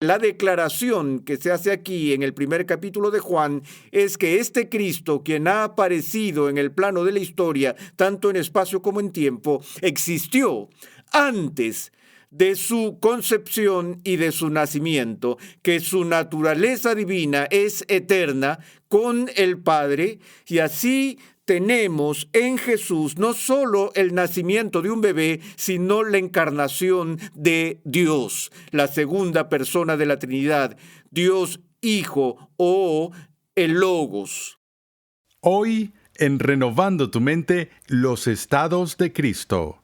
La declaración que se hace aquí en el primer capítulo de Juan es que este Cristo, quien ha aparecido en el plano de la historia, tanto en espacio como en tiempo, existió antes de su concepción y de su nacimiento, que su naturaleza divina es eterna con el Padre, y así tenemos en Jesús no solo el nacimiento de un bebé, sino la encarnación de Dios, la segunda persona de la Trinidad, Dios Hijo o el Logos. Hoy, en Renovando tu Mente, los estados de Cristo.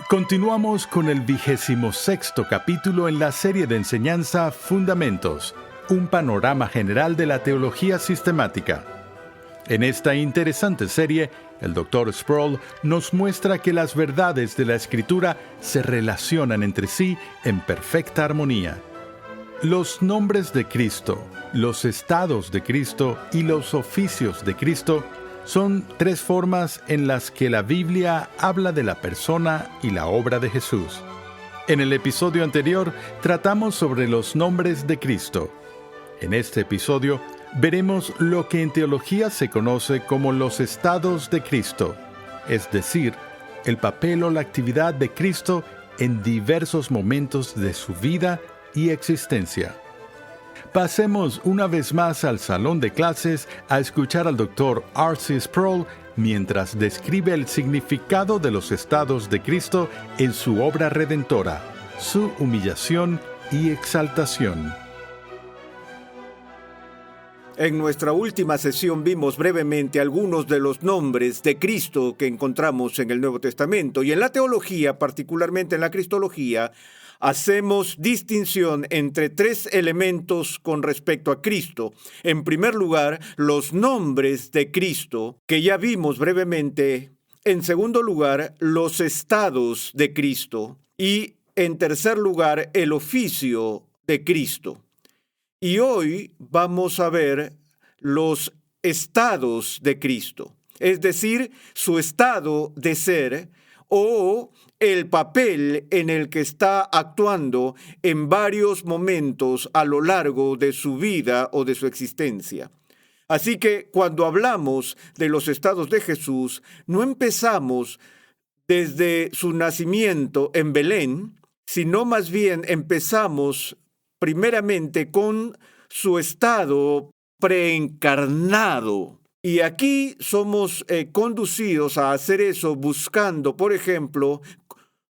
Continuamos con el 26º capítulo en la serie de enseñanza Fundamentos, un panorama general de la teología sistemática. En esta interesante serie, el Dr. Sproul nos muestra que las verdades de la Escritura se relacionan entre sí en perfecta armonía. Los nombres de Cristo, los estados de Cristo y los oficios de Cristo son tres formas en las que la Biblia habla de la persona y la obra de Jesús. En el episodio anterior tratamos sobre los nombres de Cristo. En este episodio veremos lo que en teología se conoce como los estados de Cristo, es decir, el papel o la actividad de Cristo en diversos momentos de su vida y existencia. Pasemos una vez más al salón de clases a escuchar al Dr. R.C. Sproul mientras describe el significado de los estados de Cristo en su obra redentora, su humillación y exaltación. En nuestra última sesión vimos brevemente algunos de los nombres de Cristo que encontramos en el Nuevo Testamento, y en la teología, particularmente en la cristología, hacemos distinción entre tres elementos con respecto a Cristo. En primer lugar, los nombres de Cristo, que ya vimos brevemente. En segundo lugar, los estados de Cristo. Y en tercer lugar, el oficio de Cristo. Y hoy vamos a ver los estados de Cristo, es decir, su estado de ser o el papel en el que está actuando en varios momentos a lo largo de su vida o de su existencia. Así que cuando hablamos de los estados de Jesús, no empezamos desde su nacimiento en Belén, sino más bien empezamos primeramente con su estado preencarnado. Y aquí somos conducidos a hacer eso buscando, por ejemplo,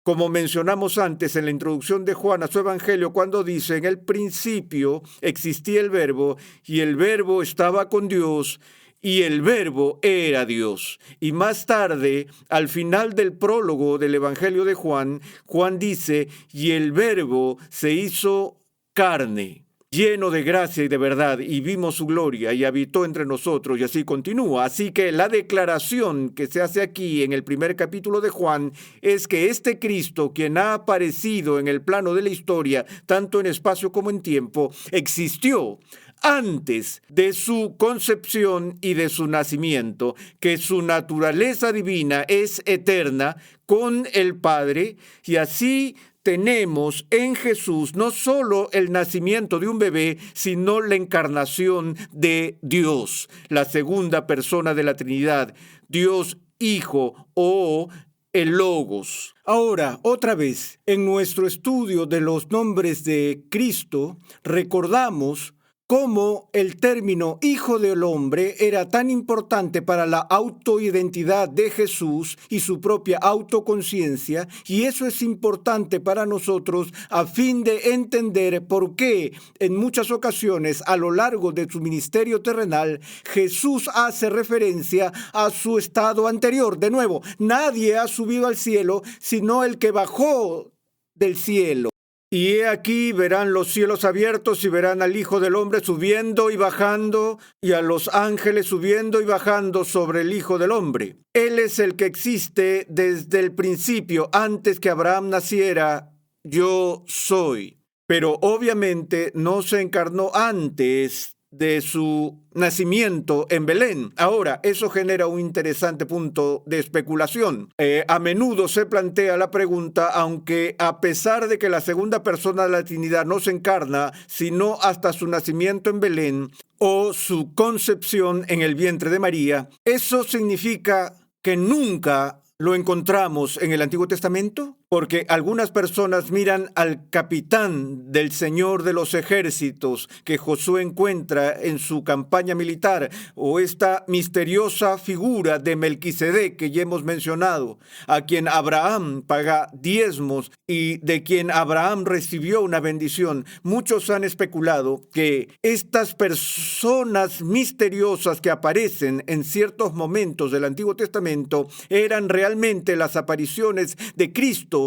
como mencionamos antes en la introducción de Juan a su Evangelio, cuando dice: en el principio existía el Verbo, y el Verbo estaba con Dios, y el Verbo era Dios. Y más tarde, al final del prólogo del Evangelio de Juan, Juan dice: y el Verbo se hizo carne, lleno de gracia y de verdad, y vimos su gloria, y habitó entre nosotros, y así continúa. Así que la declaración que se hace aquí en el primer capítulo de Juan es que este Cristo, quien ha aparecido en el plano de la historia, tanto en espacio como en tiempo, existió antes de su concepción y de su nacimiento, que su naturaleza divina es eterna con el Padre, y así tenemos en Jesús no solo el nacimiento de un bebé, sino la encarnación de Dios, la segunda persona de la Trinidad, Dios Hijo o el Logos. Ahora, otra vez, en nuestro estudio de los nombres de Cristo, recordamos cómo el término Hijo del Hombre era tan importante para la autoidentidad de Jesús y su propia autoconciencia, y eso es importante para nosotros a fin de entender por qué en muchas ocasiones a lo largo de su ministerio terrenal Jesús hace referencia a su estado anterior. De nuevo, nadie ha subido al cielo sino el que bajó del cielo. Y he aquí verán los cielos abiertos y verán al Hijo del Hombre subiendo y bajando, y a los ángeles subiendo y bajando sobre el Hijo del Hombre. Él es el que existe desde el principio, antes que Abraham naciera. Yo soy. Pero obviamente no se encarnó antes de su nacimiento en Belén. Ahora, eso genera un interesante punto de especulación. A menudo se plantea la pregunta, aunque a pesar de que la segunda persona de la Trinidad no se encarna, sino hasta su nacimiento en Belén o su concepción en el vientre de María, ¿eso significa que nunca lo encontramos en el Antiguo Testamento? Porque algunas personas miran al capitán del Señor de los ejércitos que Josué encuentra en su campaña militar, o esta misteriosa figura de Melquisedec que ya hemos mencionado, a quien Abraham paga diezmos y de quien Abraham recibió una bendición. Muchos han especulado que estas personas misteriosas que aparecen en ciertos momentos del Antiguo Testamento eran realmente las apariciones de Cristo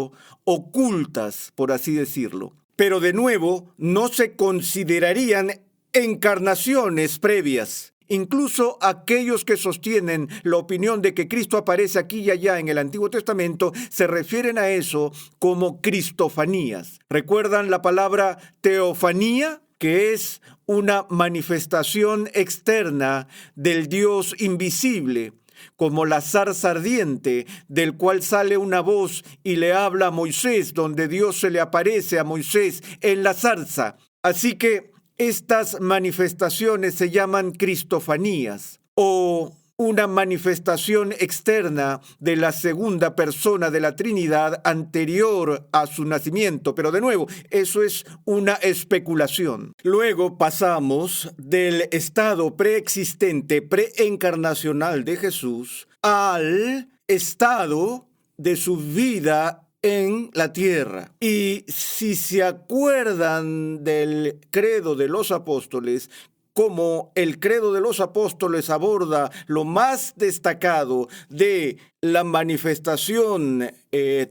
ocultas, por así decirlo. Pero de nuevo, no se considerarían encarnaciones previas. Incluso aquellos que sostienen la opinión de que Cristo aparece aquí y allá en el Antiguo Testamento se refieren a eso como cristofanías. ¿Recuerdan la palabra teofanía? Que es una manifestación externa del Dios invisible, como la zarza ardiente, del cual sale una voz y le habla a Moisés, donde Dios se le aparece a Moisés en la zarza. Así que estas manifestaciones se llaman cristofanías, o una manifestación externa de la segunda persona de la Trinidad anterior a su nacimiento. Pero de nuevo, eso es una especulación. Luego pasamos del estado preexistente, preencarnacional de Jesús, al estado de su vida en la tierra. Y si se acuerdan del credo de los apóstoles, como el credo de los apóstoles aborda lo más destacado de la manifestación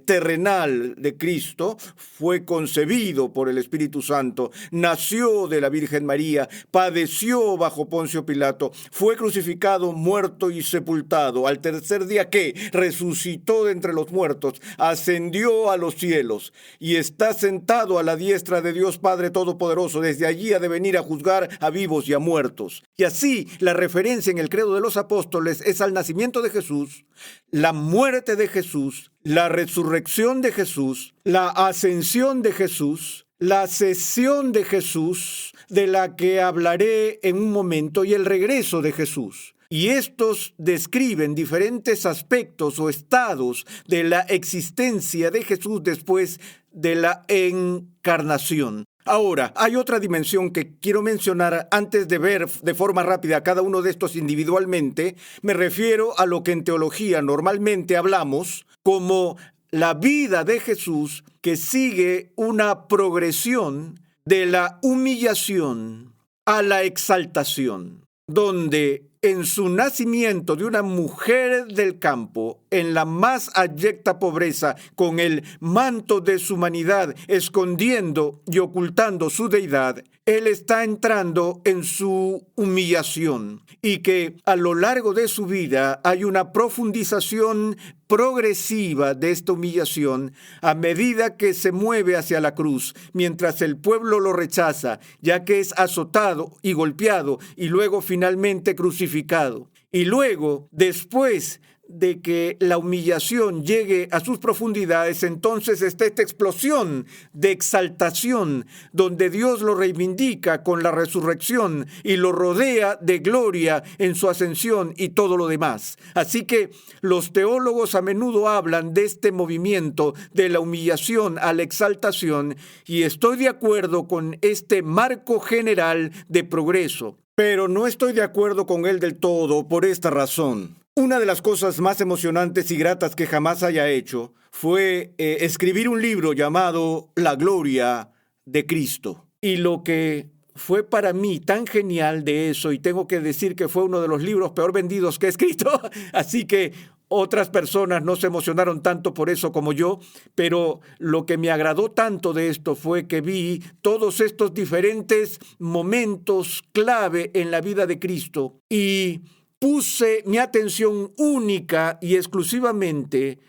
terrenal de Cristo, fue concebido por el Espíritu Santo, nació de la Virgen María, padeció bajo Poncio Pilato, fue crucificado, muerto y sepultado. Al tercer día, ¿qué? Resucitó de entre los muertos, ascendió a los cielos y está sentado a la diestra de Dios Padre Todopoderoso. Desde allí ha de venir a juzgar a vivos y a muertos. Y así, la referencia en el credo de los apóstoles es al nacimiento de Jesús, la muerte de Jesús, la resurrección de Jesús, la ascensión de Jesús, la ascensión de Jesús, de la que hablaré en un momento, y el regreso de Jesús. Y estos describen diferentes aspectos o estados de la existencia de Jesús después de la encarnación. Ahora, hay otra dimensión que quiero mencionar antes de ver de forma rápida cada uno de estos individualmente. Me refiero a lo que en teología normalmente hablamos como la vida de Jesús, que sigue una progresión de la humillación a la exaltación, donde en su nacimiento de una mujer del campo, en la más abyecta pobreza, con el manto de su humanidad escondiendo y ocultando su deidad, él está entrando en su humillación, y que a lo largo de su vida hay una profundización progresiva de esta humillación a medida que se mueve hacia la cruz, mientras el pueblo lo rechaza, ya que es azotado y golpeado y luego finalmente crucificado. Y luego, después de que la humillación llegue a sus profundidades, entonces está esta explosión de exaltación, donde Dios lo reivindica con la resurrección y lo rodea de gloria en su ascensión y todo lo demás. Así que los teólogos a menudo hablan de este movimiento de la humillación a la exaltación, y estoy de acuerdo con este marco general de progreso, pero no estoy de acuerdo con él del todo por esta razón. Una de las cosas más emocionantes y gratas que jamás haya hecho fue escribir un libro llamado La Gloria de Cristo. Y lo que fue para mí tan genial de eso, y tengo que decir que fue uno de los libros peor vendidos que he escrito, así que otras personas no se emocionaron tanto por eso como yo, pero lo que me agradó tanto de esto fue que vi todos estos diferentes momentos clave en la vida de Cristo y puse mi atención única y exclusivamente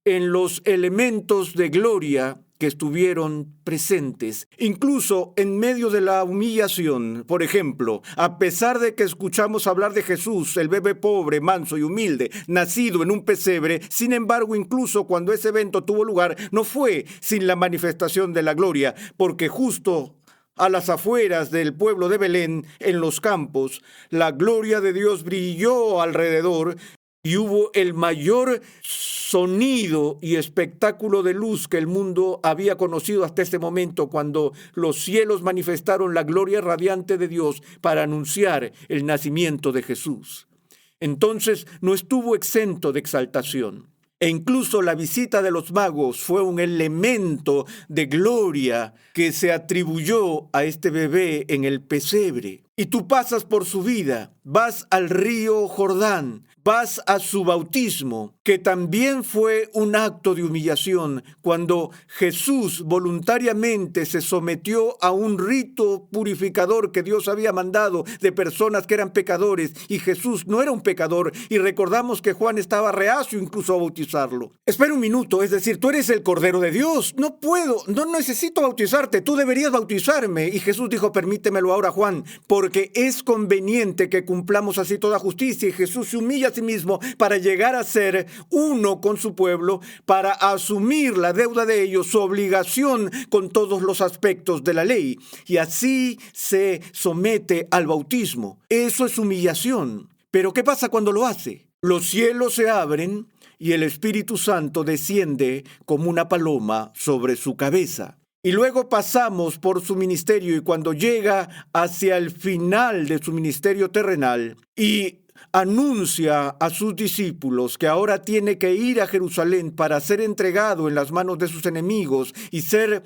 en los elementos de gloria que estuvieron presentes, incluso en medio de la humillación. Por ejemplo, a pesar de que escuchamos hablar de Jesús, el bebé pobre, manso y humilde, nacido en un pesebre, sin embargo, incluso cuando ese evento tuvo lugar, no fue sin la manifestación de la gloria, porque justo a las afueras del pueblo de Belén, en los campos, la gloria de Dios brilló alrededor y hubo el mayor sonido y espectáculo de luz que el mundo había conocido hasta este momento, cuando los cielos manifestaron la gloria radiante de Dios para anunciar el nacimiento de Jesús. Entonces no estuvo exento de exaltación. E incluso la visita de los magos fue un elemento de gloria que se atribuyó a este bebé en el pesebre. Y tú pasas por su vida, vas al río Jordán, vas a su bautismo, que también fue un acto de humillación, cuando Jesús voluntariamente se sometió a un rito purificador que Dios había mandado de personas que eran pecadores, y Jesús no era un pecador, y recordamos que Juan estaba reacio incluso a bautizarlo. Espera un minuto, es decir, tú eres el Cordero de Dios, no necesito bautizarte, tú deberías bautizarme. Y Jesús dijo, permítemelo ahora, Juan, porque es conveniente que cumplamos así toda justicia. Y Jesús se humilla a sí mismo para llegar a ser uno con su pueblo, para asumir la deuda de ellos, su obligación con todos los aspectos de la ley. Y así se somete al bautismo. Eso es humillación. Pero ¿qué pasa cuando lo hace? Los cielos se abren y el Espíritu Santo desciende como una paloma sobre su cabeza. Y luego pasamos por su ministerio, y cuando llega hacia el final de su ministerio terrenal y anuncia a sus discípulos que ahora tiene que ir a Jerusalén para ser entregado en las manos de sus enemigos y ser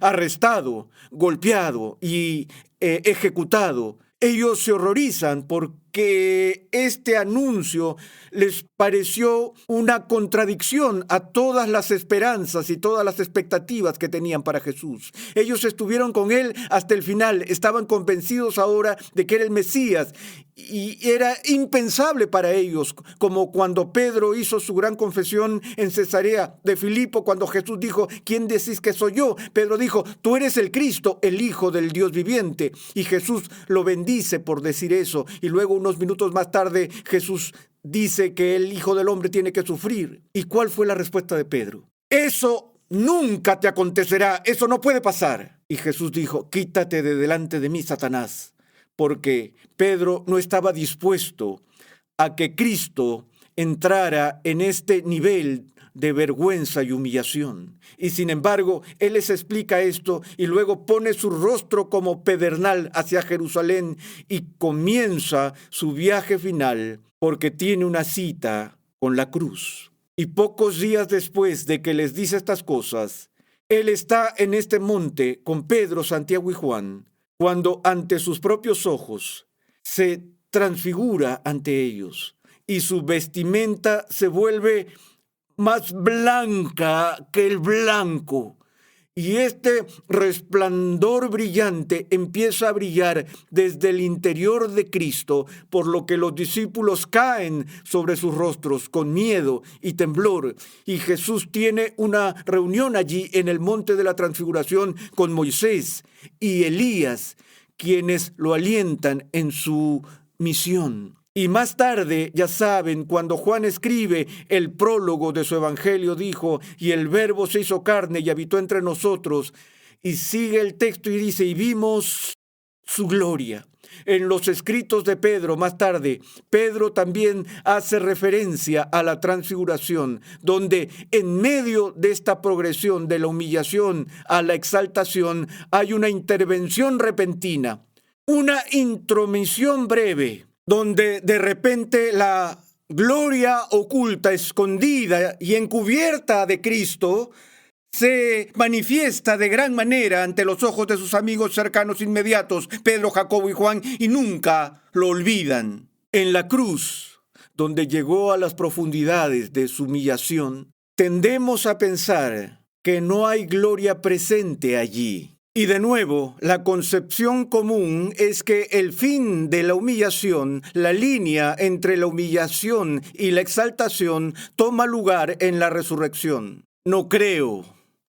arrestado, golpeado y ejecutado, ellos se horrorizan porque este anuncio les pareció una contradicción a todas las esperanzas y todas las expectativas que tenían para Jesús. Ellos estuvieron con él hasta el final, estaban convencidos ahora de que era el Mesías, y era impensable para ellos, como cuando Pedro hizo su gran confesión en Cesarea de Filipo, cuando Jesús dijo, ¿quién decís que soy yo? Pedro dijo, tú eres el Cristo, el Hijo del Dios viviente. Y Jesús lo bendice por decir eso. Y luego, unos minutos más tarde, Jesús dice que el Hijo del Hombre tiene que sufrir. ¿Y cuál fue la respuesta de Pedro? Eso nunca te acontecerá, eso no puede pasar. Y Jesús dijo, quítate de delante de mí, Satanás, porque Pedro no estaba dispuesto a que Cristo entrara en este nivel de vergüenza y humillación. Y sin embargo, él les explica esto y luego pone su rostro como pedernal hacia Jerusalén y comienza su viaje final, porque tiene una cita con la cruz. Y pocos días después de que les dice estas cosas, él está en este monte con Pedro, Santiago y Juan, cuando ante sus propios ojos se transfigura ante ellos y su vestimenta se vuelve más blanca que el blanco. Y este resplandor brillante empieza a brillar desde el interior de Cristo, por lo que los discípulos caen sobre sus rostros con miedo y temblor. Y Jesús tiene una reunión allí en el monte de la Transfiguración con Moisés y Elías, quienes lo alientan en su misión. Y más tarde, ya saben, cuando Juan escribe el prólogo de su evangelio, dijo, y el Verbo se hizo carne y habitó entre nosotros, y sigue el texto y dice, y vimos su gloria. En los escritos de Pedro, más tarde, Pedro también hace referencia a la transfiguración, donde en medio de esta progresión de la humillación a la exaltación hay una intervención repentina, una intromisión breve, donde de repente la gloria oculta, escondida y encubierta de Cristo se manifiesta de gran manera ante los ojos de sus amigos cercanos inmediatos, Pedro, Jacobo y Juan, y nunca lo olvidan. En la cruz, donde llegó a las profundidades de su humillación, tendemos a pensar que no hay gloria presente allí. Y de nuevo, la concepción común es que el fin de la humillación, la línea entre la humillación y la exaltación, toma lugar en la resurrección. No creo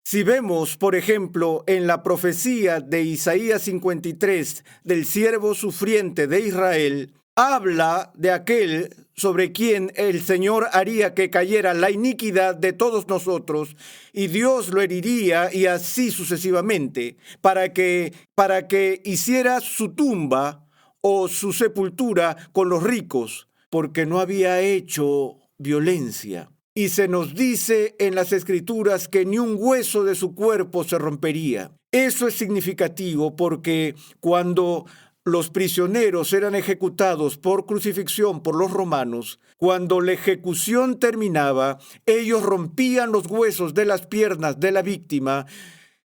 Si vemos, por ejemplo, en la profecía de Isaías 53 del siervo sufriente de Israel, habla de aquel sobre quien el Señor haría que cayera la iniquidad de todos nosotros y Dios lo heriría y así sucesivamente, para que hiciera su tumba o su sepultura con los ricos, porque no había hecho violencia. Y se nos dice en las Escrituras que ni un hueso de su cuerpo se rompería. Eso es significativo porque cuando los prisioneros eran ejecutados por crucifixión por los romanos, cuando la ejecución terminaba, ellos rompían los huesos de las piernas de la víctima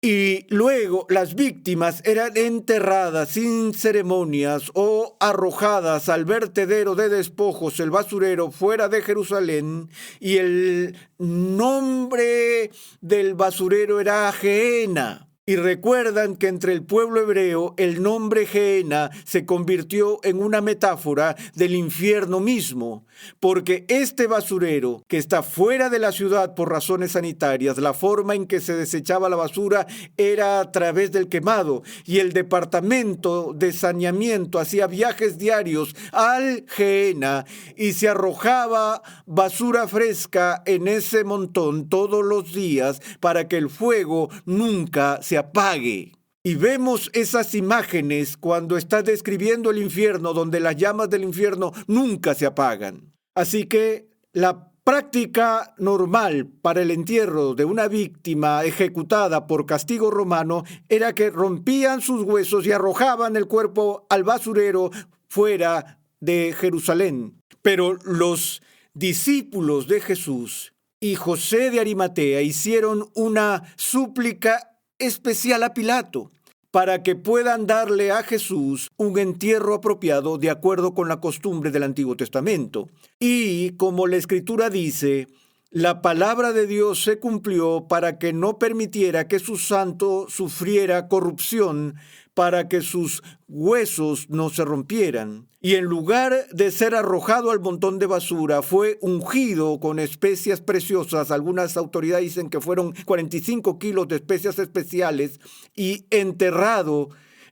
y luego las víctimas eran enterradas sin ceremonias o arrojadas al vertedero de despojos, el basurero, fuera de Jerusalén, y el nombre del basurero era Gehenna. Y recuerdan que entre el pueblo hebreo el nombre Gehenna se convirtió en una metáfora del infierno mismo, porque este basurero que está fuera de la ciudad por razones sanitarias, la forma en que se desechaba la basura era a través del quemado, y el departamento de saneamiento hacía viajes diarios al Gehenna y se arrojaba basura fresca en ese montón todos los días para que el fuego nunca se apague. Y vemos esas imágenes cuando está describiendo el infierno, donde las llamas del infierno nunca se apagan. Así que la práctica normal para el entierro de una víctima ejecutada por castigo romano era que rompían sus huesos y arrojaban el cuerpo al basurero fuera de Jerusalén. Pero los discípulos de Jesús y José de Arimatea hicieron una súplica especial a Pilato para que puedan darle a Jesús un entierro apropiado de acuerdo con la costumbre del Antiguo Testamento. Y como la Escritura dice, la palabra de Dios se cumplió para que no permitiera que su santo sufriera corrupción, para que sus huesos no se rompieran. Y en lugar de ser arrojado al montón de basura, fue ungido con especias preciosas. Algunas autoridades dicen que fueron 45 kilos de especias especiales y enterrado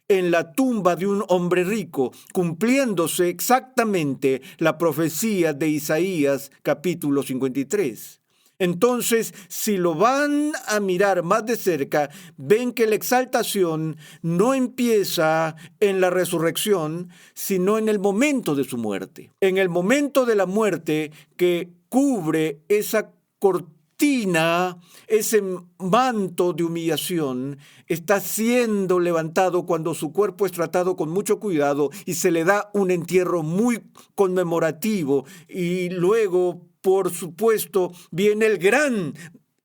en la tumba de un hombre rico, cumpliéndose exactamente la profecía de Isaías capítulo 53. Entonces, si lo van a mirar más de cerca, ven que la exaltación no empieza en la resurrección, sino en el momento de su muerte. En el momento de la muerte que cubre esa cortina, ese manto de humillación, está siendo levantado cuando su cuerpo es tratado con mucho cuidado y se le da un entierro muy conmemorativo y luego, por supuesto, viene el gran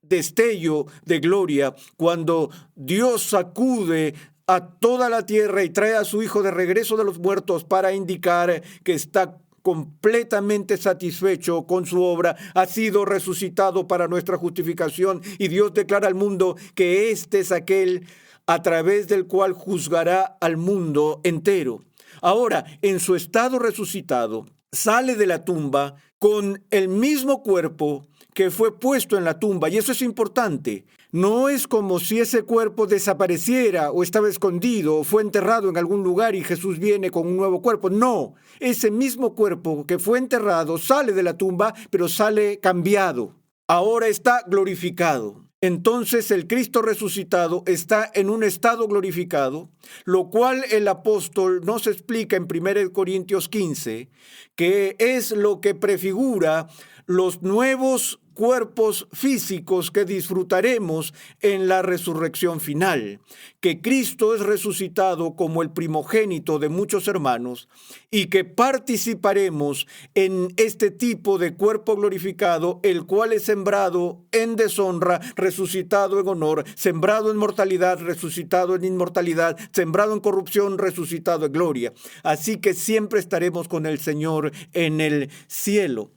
destello de gloria cuando Dios sacude a toda la tierra y trae a su Hijo de regreso de los muertos para indicar que está completamente satisfecho con su obra, ha sido resucitado para nuestra justificación y Dios declara al mundo que este es aquel a través del cual juzgará al mundo entero. Ahora, en su estado resucitado, sale de la tumba con el mismo cuerpo que fue puesto en la tumba, y eso es importante. No es como si ese cuerpo desapareciera o estaba escondido o fue enterrado en algún lugar y Jesús viene con un nuevo cuerpo. No, ese mismo cuerpo que fue enterrado sale de la tumba, pero sale cambiado. Ahora está glorificado. Entonces el Cristo resucitado está en un estado glorificado, lo cual el apóstol nos explica en 1 Corintios 15, que es lo que prefigura los nuevos cuerpos físicos que disfrutaremos en la resurrección final, que Cristo es resucitado como el primogénito de muchos hermanos y que participaremos en este tipo de cuerpo glorificado, el cual es sembrado en deshonra, resucitado en honor, sembrado en mortalidad, resucitado en inmortalidad, sembrado en corrupción, resucitado en gloria. Así que siempre estaremos con el Señor en el cielo.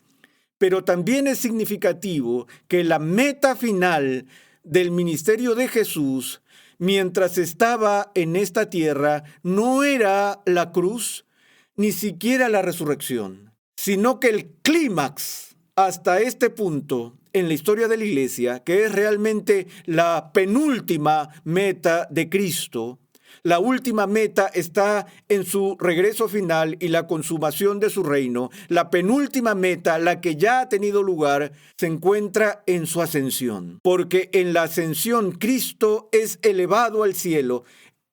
Pero también es significativo que la meta final del ministerio de Jesús, mientras estaba en esta tierra, no era la cruz, ni siquiera la resurrección, sino que el clímax hasta este punto en la historia de la Iglesia, que es realmente la penúltima meta de Cristo. La última meta está en su regreso final y la consumación de su reino. La penúltima meta, la que ya ha tenido lugar, se encuentra en su ascensión. Porque en la ascensión Cristo es elevado al cielo.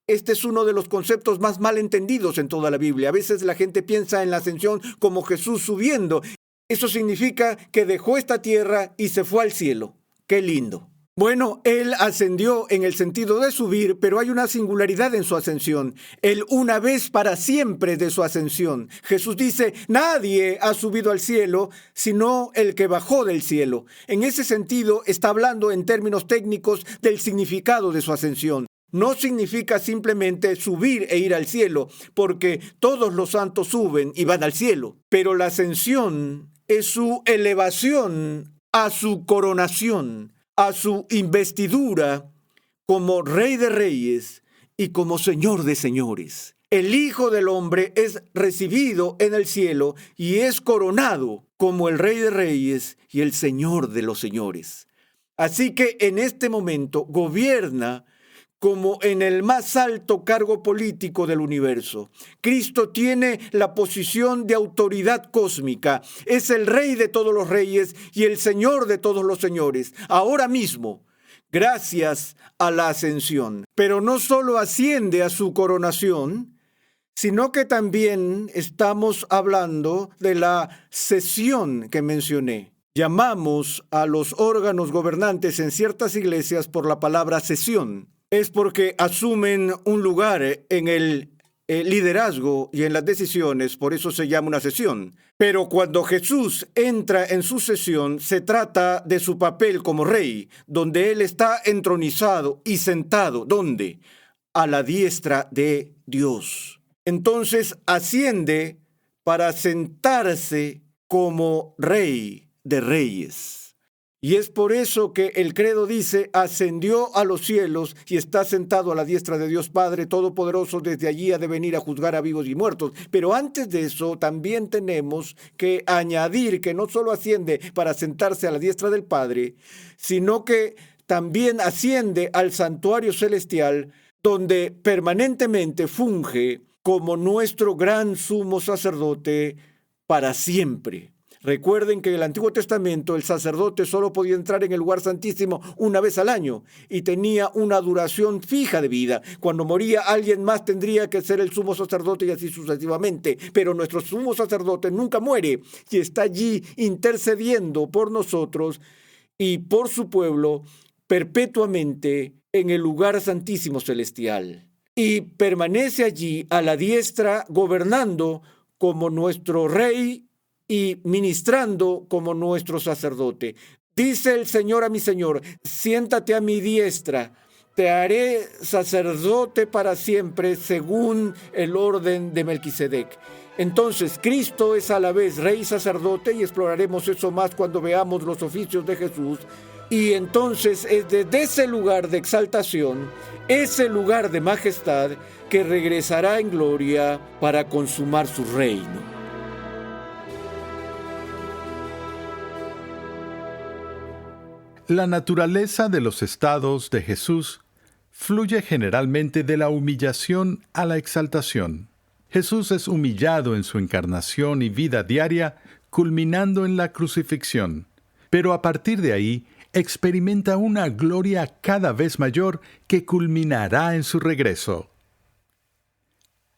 Este es uno de los conceptos más mal entendidos en toda la Biblia. A veces la gente piensa en la ascensión como Jesús subiendo. Eso significa que dejó esta tierra y se fue al cielo. ¡Qué lindo! Bueno, Él ascendió en el sentido de subir, pero hay una singularidad en su ascensión. Él una vez para siempre de su ascensión. Jesús dice, nadie ha subido al cielo, sino el que bajó del cielo. En ese sentido, está hablando en términos técnicos del significado de su ascensión. No significa simplemente subir e ir al cielo, porque todos los santos suben y van al cielo. Pero la ascensión es su elevación a su coronación, a su investidura como Rey de Reyes y como Señor de Señores. El Hijo del Hombre es recibido en el cielo y es coronado como el Rey de Reyes y el Señor de los Señores. Así que en este momento gobierna como en el más alto cargo político del universo. Cristo tiene la posición de autoridad cósmica. Es el Rey de todos los reyes y el Señor de todos los señores. Ahora mismo, gracias a la ascensión. Pero no solo asciende a su coronación, sino que también estamos hablando de la sesión que mencioné. Llamamos a los órganos gobernantes en ciertas iglesias por la palabra sesión. Es porque asumen un lugar en el liderazgo y en las decisiones, por eso se llama una sesión. Pero cuando Jesús entra en su sesión, se trata de su papel como rey, donde Él está entronizado y sentado. ¿Dónde? A la diestra de Dios. Entonces asciende para sentarse como Rey de Reyes. Y es por eso que el credo dice, ascendió a los cielos y está sentado a la diestra de Dios Padre Todopoderoso, desde allí ha de venir a juzgar a vivos y muertos. Pero antes de eso también tenemos que añadir que no solo asciende para sentarse a la diestra del Padre, sino que también asciende al santuario celestial, donde permanentemente funge como nuestro gran sumo sacerdote para siempre. Recuerden que en el Antiguo Testamento el sacerdote solo podía entrar en el lugar santísimo una vez al año y tenía una duración fija de vida. Cuando moría alguien más tendría que ser el sumo sacerdote y así sucesivamente. Pero nuestro sumo sacerdote nunca muere y está allí intercediendo por nosotros y por su pueblo perpetuamente en el lugar santísimo celestial. Y permanece allí a la diestra gobernando como nuestro rey y ministrando como nuestro sacerdote. Dice el Señor a mi Señor, siéntate a mi diestra, te haré sacerdote para siempre según el orden de Melquisedec. Entonces, Cristo es a la vez rey y sacerdote, y exploraremos eso más cuando veamos los oficios de Jesús. Y entonces es desde ese lugar de exaltación, ese lugar de majestad, que regresará en gloria para consumar su reino. La naturaleza de los estados de Jesús fluye generalmente de la humillación a la exaltación. Jesús es humillado en su encarnación y vida diaria, culminando en la crucifixión. Pero a partir de ahí, experimenta una gloria cada vez mayor que culminará en su regreso.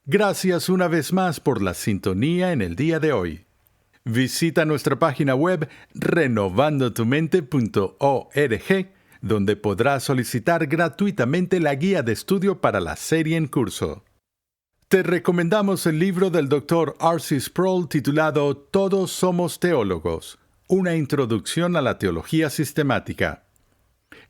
Gracias una vez más por la sintonía en el día de hoy. Visita nuestra página web renovandotumente.org, donde podrás solicitar gratuitamente la guía de estudio para la serie en curso. Te recomendamos el libro del Dr. R.C. Sproul titulado Todos somos teólogos, una introducción a la teología sistemática.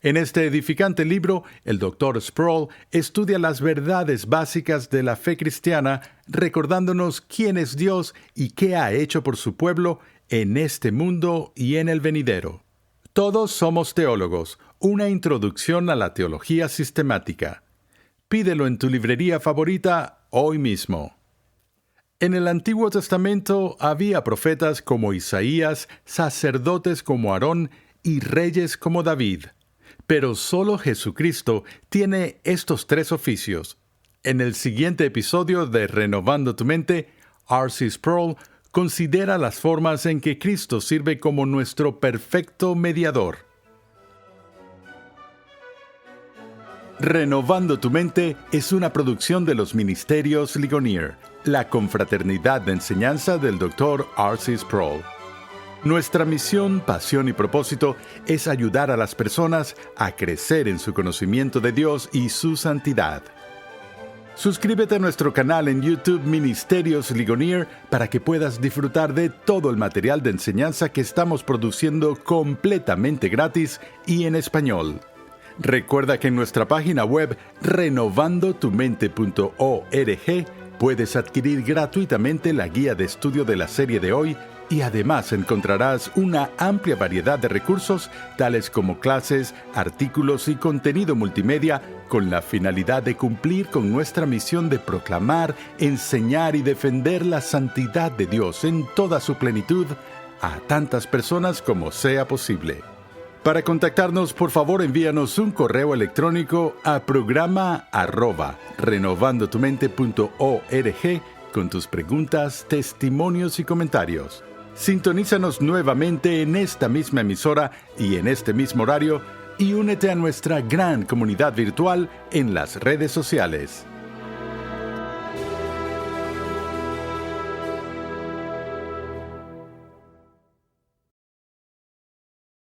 En este edificante libro, el Dr. Sproul estudia las verdades básicas de la fe cristiana, recordándonos quién es Dios y qué ha hecho por su pueblo en este mundo y en el venidero. Todos somos teólogos, una introducción a la teología sistemática. Pídelo en tu librería favorita hoy mismo. En el Antiguo Testamento había profetas como Isaías, sacerdotes como Aarón y reyes como David. Pero solo Jesucristo tiene estos 3 oficios. En el siguiente episodio de Renovando tu Mente, R.C. Sproul considera las formas en que Cristo sirve como nuestro perfecto mediador. Renovando tu Mente es una producción de los Ministerios Ligonier, la confraternidad de enseñanza del Dr. R.C. Sproul. Nuestra misión, pasión y propósito es ayudar a las personas a crecer en su conocimiento de Dios y su santidad. Suscríbete a nuestro canal en YouTube Ministerios Ligonier para que puedas disfrutar de todo el material de enseñanza que estamos produciendo completamente gratis y en español. Recuerda que en nuestra página web renovandotumente.org puedes adquirir gratuitamente la guía de estudio de la serie de hoy y además encontrarás una amplia variedad de recursos tales como clases, artículos y contenido multimedia con la finalidad de cumplir con nuestra misión de proclamar, enseñar y defender la santidad de Dios en toda su plenitud a tantas personas como sea posible. Para contactarnos, por favor, envíanos un correo electrónico a programa@renovandotumente.org con tus preguntas, testimonios y comentarios. Sintonízanos nuevamente en esta misma emisora y en este mismo horario y únete a nuestra gran comunidad virtual en las redes sociales.